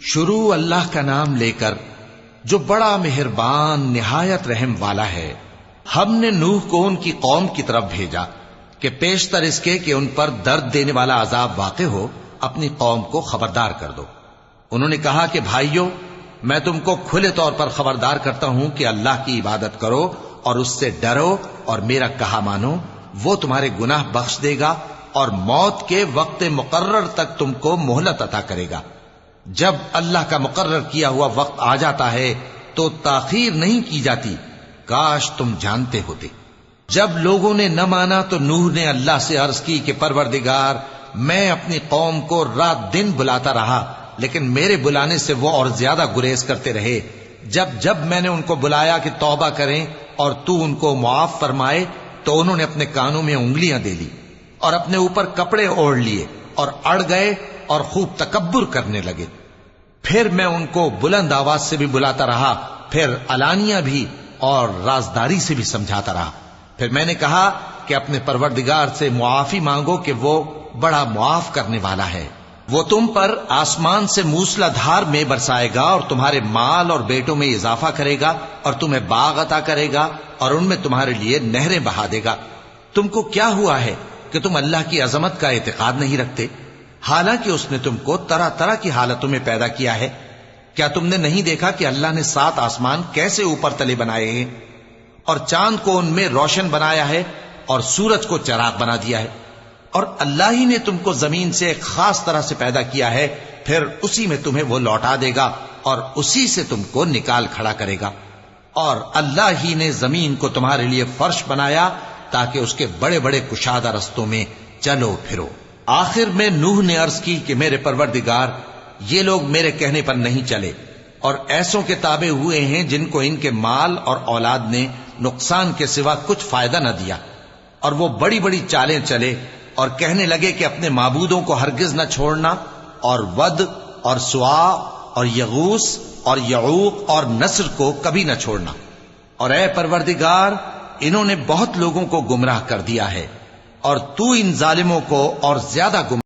شروع اللہ کا نام لے کر جو بڑا مہربان نہایت رحم والا ہے۔ ہم نے نوح کو ان کی قوم کی طرف بھیجا کہ پیشتر اس کے کہ ان پر درد دینے والا عذاب واقع ہو اپنی قوم کو خبردار کر دو۔ انہوں نے کہا کہ بھائیو، میں تم کو کھلے طور پر خبردار کرتا ہوں کہ اللہ کی عبادت کرو اور اس سے ڈرو اور میرا کہا مانو، وہ تمہارے گناہ بخش دے گا اور موت کے وقت مقرر تک تم کو مہلت عطا کرے گا۔ جب اللہ کا مقرر کیا ہوا وقت آ جاتا ہے تو تاخیر نہیں کی جاتی، کاش تم جانتے ہوتے۔ جب لوگوں نے نہ مانا تو نوح نے اللہ سے عرض کی کہ پروردگار، میں اپنی قوم کو رات دن بلاتا رہا لیکن میرے بلانے سے وہ اور زیادہ گریز کرتے رہے۔ جب میں نے ان کو بلایا کہ توبہ کریں اور تو ان کو معاف فرمائے تو انہوں نے اپنے کانوں میں انگلیاں دے لی اور اپنے اوپر کپڑے اوڑھ لیے اور اڑ گئے اور خوب تکبر کرنے لگے۔ پھر میں ان کو بلند آواز سے بھی بلاتا رہا، پھر علانیہ بھی اور رازداری سے بھی سمجھاتا رہا۔ پھر میں نے کہا کہ اپنے پروردگار سے معافی مانگو کہ وہ بڑا معاف کرنے والا ہے۔ وہ تم پر آسمان سے موسلا دھار میں برسائے گا اور تمہارے مال اور بیٹوں میں اضافہ کرے گا اور تمہیں باغ عطا کرے گا اور ان میں تمہارے لیے نہریں بہا دے گا۔ تم کو کیا ہوا ہے کہ تم اللہ کی عظمت کا اعتقاد نہیں رکھتے، حالانکہ اس نے تم کو طرح طرح کی حالتوں میں پیدا کیا ہے؟ کیا تم نے نہیں دیکھا کہ اللہ نے 7 آسمان کیسے اوپر تلے بنائے ہیں اور چاند کو ان میں روشن بنایا ہے اور سورج کو چراغ بنا دیا ہے؟ اور اللہ ہی نے تم کو زمین سے ایک خاص طرح سے پیدا کیا ہے، پھر اسی میں تمہیں وہ لوٹا دے گا اور اسی سے تم کو نکال کھڑا کرے گا۔ اور اللہ ہی نے زمین کو تمہارے لیے فرش بنایا تاکہ اس کے بڑے بڑے کشادہ رستوں میں چلو پھرو۔ آخر میں نوح نے عرض کی کہ میرے پروردگار، یہ لوگ میرے کہنے پر نہیں چلے اور ایسوں کے تابع ہوئے ہیں جن کو ان کے مال اور اولاد نے نقصان کے سوا کچھ فائدہ نہ دیا، اور وہ بڑی بڑی چالیں چلے اور کہنے لگے کہ اپنے معبودوں کو ہرگز نہ چھوڑنا، اور ود اور سوا اور یغوث اور یعوق اور نصر کو کبھی نہ چھوڑنا۔ اور اے پروردگار، انہوں نے بہت لوگوں کو گمراہ کر دیا ہے اور تو ان ظالموں کو اور زیادہ گمراہ